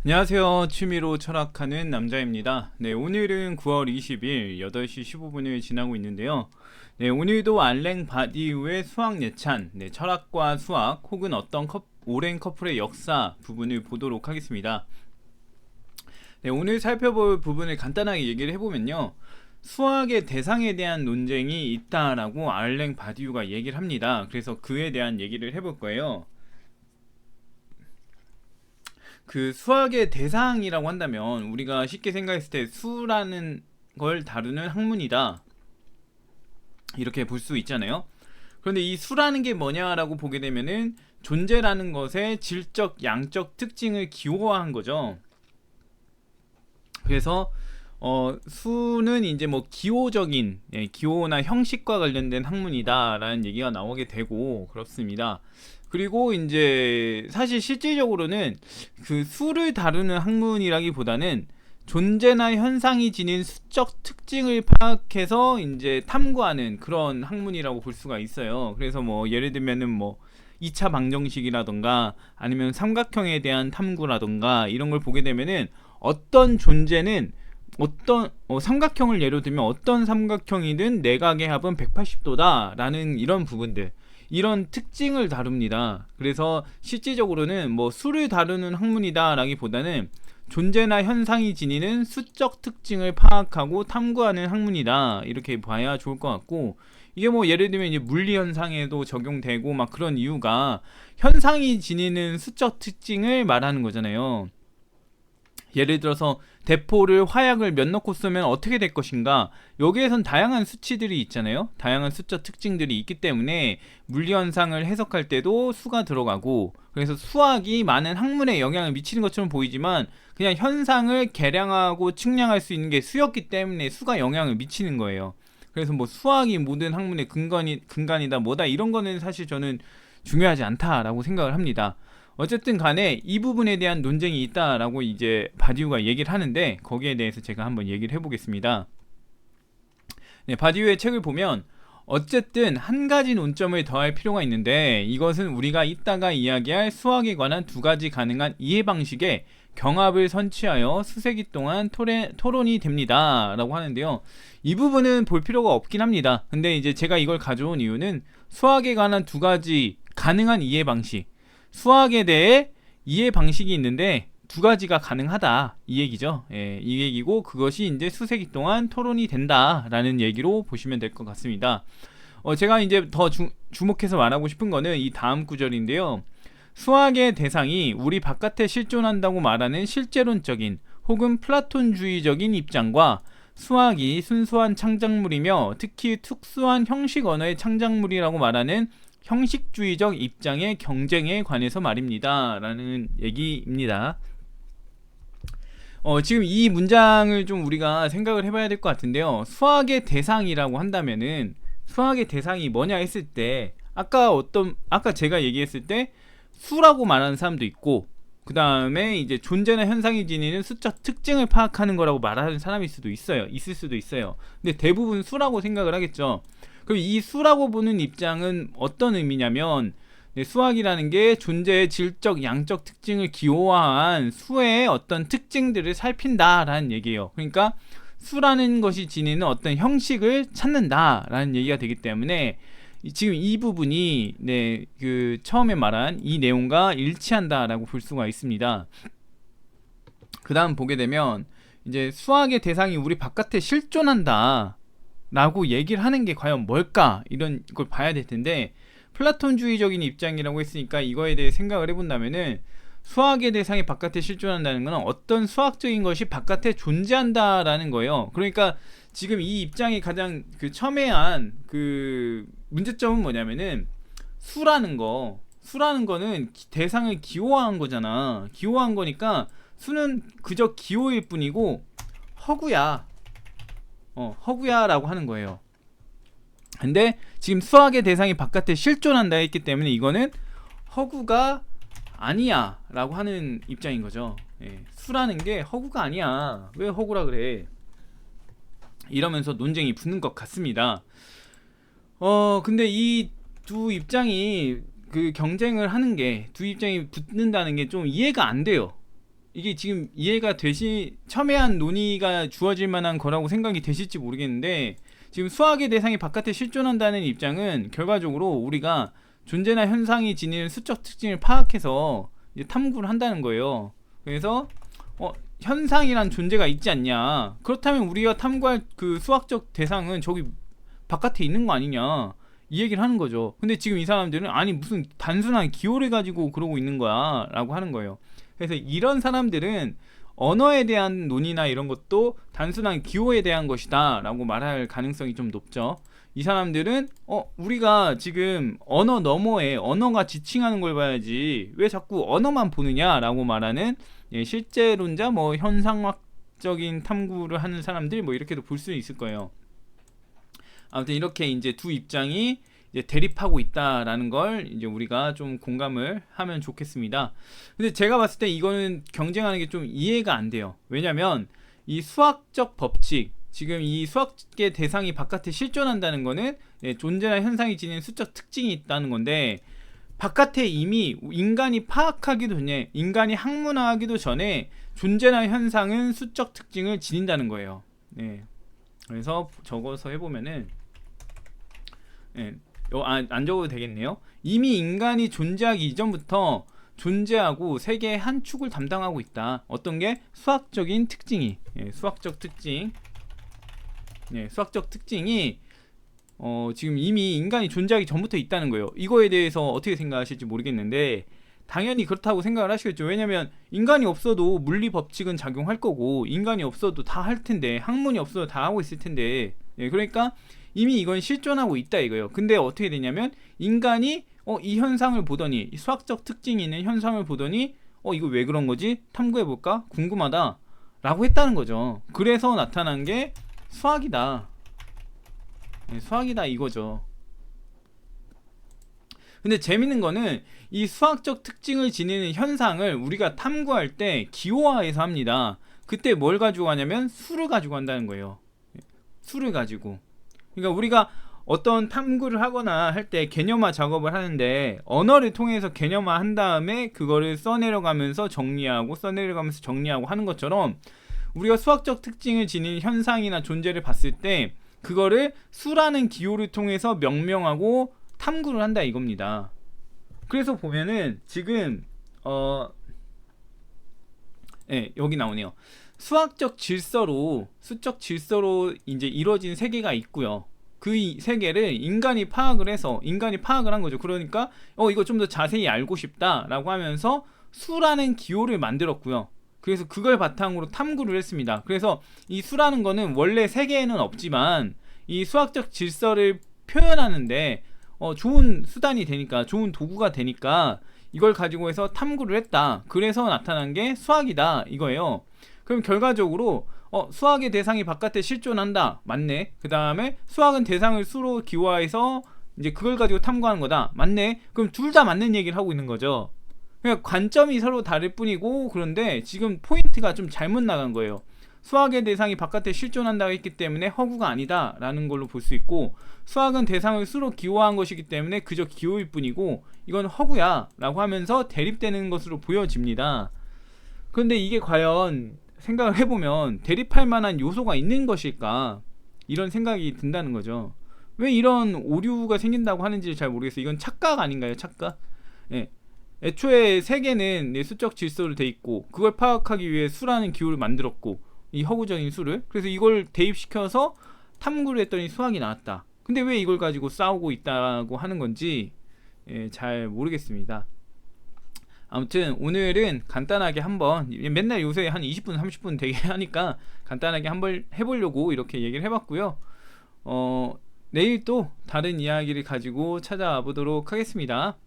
안녕하세요. 취미로 철학하는 남자입니다. 네, 오늘은 9월 20일 8시 15분을 지나고 있는데요. 네, 오늘도 알랭 바디우의 수학 예찬, 철학과 수학 혹은 어떤 오랜 커플의 역사 부분을 보도록 하겠습니다. 네, 오늘 살펴볼 부분을 간단하게 얘기를 해보면요. 수학의 대상에 대한 논쟁이 있다라고 알랭 바디우가 얘기를 합니다. 그래서 그에 대한 얘기를 해볼 거예요. 그 수학의 대상이라고 한다면 우리가 쉽게 생각했을 때 수라는 걸 다루는 학문이다 이렇게 볼 수 있잖아요. 그런데 이 수라는 게 뭐냐라고 보게 되면은 존재라는 것의 질적 양적 특징을 기호화한 거죠. 그래서 수는 이제 뭐 기호적인 기호나 형식과 관련된 학문이다라는 얘기가 나오게 되고 그렇습니다. 그리고 이제 사실 실질적으로는 그 수를 다루는 학문이라기보다는 존재나 현상이 지닌 수적 특징을 파악해서 이제 탐구하는 그런 학문이라고 볼 수가 있어요. 그래서 뭐 예를 들면은 뭐 2차 방정식이라던가 아니면 삼각형에 대한 탐구라던가 이런 걸 보게 되면은 어떤 존재는 어떤 삼각형을 예로 들면 어떤 삼각형이든 내각의 합은 180도다 라는 이런 부분들, 이런 특징을 다룹니다. 그래서 실질적으로는 뭐 수를 다루는 학문이다 라기보다는 존재나 현상이 지니는 수적 특징을 파악하고 탐구하는 학문이다 이렇게 봐야 좋을 것 같고, 이게 뭐 예를 들면 이제 물리 현상에도 적용되고 막 그런 이유가 현상이 지니는 수적 특징을 말하는 거잖아요. 예를 들어서 대포를 화약을 몇 넣고 쏘면 어떻게 될 것인가, 여기에선 다양한 수치들이 있잖아요. 다양한 수적 특징들이 있기 때문에 물리현상을 해석할 때도 수가 들어가고, 그래서 수학이 많은 학문에 영향을 미치는 것처럼 보이지만 그냥 현상을 계량하고 측량할 수 있는 게 수였기 때문에 수가 영향을 미치는 거예요. 그래서 뭐 수학이 모든 학문의 근간이다 뭐다 이런 거는 사실 저는 중요하지 않다라고 생각을 합니다. 어쨌든 간에 이 부분에 대한 논쟁이 있다라고 이제 바디우가 얘기를 하는데, 거기에 대해서 제가 한번 얘기를 해보겠습니다. 네, 바디우의 책을 보면 어쨌든 한 가지 논점을 더할 필요가 있는데, 이것은 우리가 이따가 이야기할 수학에 관한 두 가지 가능한 이해 방식의 경합을 선취하여 수세기 동안 토론이 됩니다 라고 하는데요. 이 부분은 볼 필요가 없긴 합니다. 근데 이제 제가 이걸 가져온 이유는 수학에 관한 두 가지 가능한 이해 방식, 수학에 대해 이해 방식이 있는데 두 가지가 가능하다 이 얘기죠. 예, 이 얘기고 그것이 이제 수세기 동안 토론이 된다라는 얘기로 보시면 될 것 같습니다. 제가 이제 더 주목해서 말하고 싶은 거는 이 다음 구절인데요. 수학의 대상이 우리 바깥에 실존한다고 말하는 실제론적인 혹은 플라톤주의적인 입장과 수학이 순수한 창작물이며 특히 특수한 형식 언어의 창작물이라고 말하는 형식주의적 입장의 경쟁에 관해서 말입니다 라는 얘기입니다. 지금 이 문장을 좀 우리가 생각을 해봐야 될 것 같은데요. 수학의 대상이라고 한다면은 수학의 대상이 뭐냐 했을 때 아까 제가 얘기했을 때 수라고 말하는 사람도 있고, 그 다음에 이제 존재나 현상이 지니는 수적 특징을 파악하는 거라고 말하는 사람일 수도 있을 수도 있어요. 근데 대부분 수라고 생각을 하겠죠. 그럼 이 수라고 보는 입장은 어떤 의미냐면, 수학이라는 게 존재의 질적 양적 특징을 기호화한 수의 어떤 특징들을 살핀다라는 얘기예요. 그러니까 수라는 것이 지니는 어떤 형식을 찾는다라는 얘기가 되기 때문에 지금 이 부분이 그 처음에 말한 이 내용과 일치한다라고 볼 수가 있습니다. 그 다음 보게 되면 이제 수학의 대상이 우리 바깥에 실존한다 라고 얘기를 하는 게 과연 뭘까, 이런 걸 봐야 될 텐데, 플라톤주의적인 입장이라고 했으니까 이거에 대해 생각을 해본다면은 수학의 대상이 바깥에 실존한다는 것은 어떤 수학적인 것이 바깥에 존재한다라는 거예요. 그러니까 지금 이 입장이 가장 그 첨예한 그 문제점은 뭐냐면은 수라는 거는 대상을 기호화한 거잖아. 기호화한 거니까 수는 그저 기호일 뿐이고 허구야. 허구야라고 하는 거예요. 근데 지금 수학의 대상이 바깥에 실존한다 했기 때문에 이거는 허구가 아니야 라고 하는 입장인 거죠. 수라는 게 허구가 아니야, 왜 허구라 그래, 이러면서 논쟁이 붙는 것 같습니다. 근데 이 두 입장이 그 경쟁을 하는 게, 두 입장이 붙는다는 게 좀 이해가 안 돼요. 이게 지금 이해가 첨예한 논의가 주어질 만한 거라고 생각이 되실지 모르겠는데, 지금 수학의 대상이 바깥에 실존한다는 입장은 결과적으로 우리가 존재나 현상이 지니는 수적 특징을 파악해서 이제 탐구를 한다는 거예요. 그래서 현상이란 존재가 있지 않냐, 그렇다면 우리가 탐구할 그 수학적 대상은 저기 바깥에 있는 거 아니냐, 이 얘기를 하는 거죠. 근데 지금 이 사람들은 아니 무슨 단순한 기호를 가지고 그러고 있는 거야 라고 하는 거예요. 그래서 이런 사람들은 언어에 대한 논의나 이런 것도 단순한 기호에 대한 것이다 라고 말할 가능성이 좀 높죠. 이 사람들은 우리가 지금 언어 너머에 언어가 지칭하는 걸 봐야지 왜 자꾸 언어만 보느냐 라고 말하는, 실제론자, 뭐 현상학적인 탐구를 하는 사람들, 뭐 이렇게도 볼 수 있을 거예요. 아무튼 이렇게 이제 두 입장이 이제 대립하고 있다라는 걸 이제 우리가 좀 공감을 하면 좋겠습니다. 근데 제가 봤을 때 이거는 경쟁하는 게 좀 이해가 안 돼요. 왜냐면 이 수학적 법칙, 지금 이 수학의 대상이 바깥에 실존한다는 거는 존재나 현상이 지닌 수적 특징이 있다는 건데, 바깥에 이미 인간이 파악하기도 전에, 인간이 학문화하기도 전에 존재나 현상은 수적 특징을 지닌다는 거예요. 그래서 적어서 해보면은, 안 적어도 되겠네요. 이미 인간이 존재하기 이전부터 존재하고 세계의 한 축을 담당하고 있다. 어떤 게? 수학적인 특징이, 수학적 특징, 수학적 특징이 지금 이미 인간이 존재하기 전부터 있다는 거예요. 이거에 대해서 어떻게 생각하실지 모르겠는데, 당연히 그렇다고 생각을 하시겠죠. 왜냐면 인간이 없어도 물리 법칙은 작용할 거고, 인간이 없어도 다 할 텐데, 학문이 없어도 다 하고 있을 텐데, 그러니까 이미 이건 실존하고 있다 이거예요. 근데 어떻게 되냐면 인간이 이 현상을 보더니, 이 수학적 특징이 있는 현상을 보더니 이거 왜 그런 거지? 탐구해볼까? 궁금하다 라고 했다는 거죠. 그래서 나타난 게 수학이다. 수학이다 이거죠. 근데 재밌는 거는 이 수학적 특징을 지니는 현상을 우리가 탐구할 때 기호화해서 합니다. 그때 뭘 가지고 하냐면 수를 가지고 한다는 거예요. 수를 가지고. 그러니까 우리가 어떤 탐구를 하거나 할 때 개념화 작업을 하는데, 언어를 통해서 개념화 한 다음에 그거를 써내려가면서 정리하고 써내려가면서 정리하고 하는 것처럼, 우리가 수학적 특징을 지닌 현상이나 존재를 봤을 때 그거를 수라는 기호를 통해서 명명하고 탐구를 한다 이겁니다. 그래서 보면은 지금 여기 나오네요. 수학적 질서로, 수적 질서로 이제 이루어진 세계가 있고요. 그 세계를 인간이 파악을 해서, 인간이 파악을 한 거죠. 그러니까 이거 좀 더 자세히 알고 싶다라고 하면서 수라는 기호를 만들었고요. 그래서 그걸 바탕으로 탐구를 했습니다. 그래서 이 수라는 거는 원래 세계에는 없지만 이 수학적 질서를 표현하는데 좋은 수단이 되니까, 좋은 도구가 되니까 이걸 가지고 해서 탐구를 했다. 그래서 나타난 게 수학이다 이거예요. 그럼 결과적으로 수학의 대상이 바깥에 실존한다. 맞네. 그 다음에 수학은 대상을 수로 기호화해서 이제 그걸 가지고 탐구하는 거다. 맞네. 그럼 둘 다 맞는 얘기를 하고 있는 거죠. 그러니까 관점이 서로 다를 뿐이고, 그런데 지금 포인트가 좀 잘못 나간 거예요. 수학의 대상이 바깥에 실존한다고 했기 때문에 허구가 아니다 라는 걸로 볼 수 있고, 수학은 대상을 수로 기호화한 것이기 때문에 그저 기호일 뿐이고 이건 허구야 라고 하면서 대립되는 것으로 보여집니다. 그런데 이게 과연 생각을 해보면 대립할 만한 요소가 있는 것일까, 이런 생각이 든다는 거죠. 왜 이런 오류가 생긴다고 하는지 잘 모르겠어요. 이건 착각 아닌가요? 착각? 애초에 세계는 수적 질서로 돼 있고, 그걸 파악하기 위해 수라는 기호를 만들었고, 이 허구적인 수를, 그래서 이걸 대입시켜서 탐구를 했더니 수학이 나왔다. 근데 왜 이걸 가지고 싸우고 있다고 하는 건지 잘 모르겠습니다. 아무튼 오늘은 간단하게 한번, 맨날 요새 한 20분 30분 되게 하니까 간단하게 한번 해보려고 이렇게 얘기를 해봤고요. 내일 또 다른 이야기를 가지고 찾아와 보도록 하겠습니다.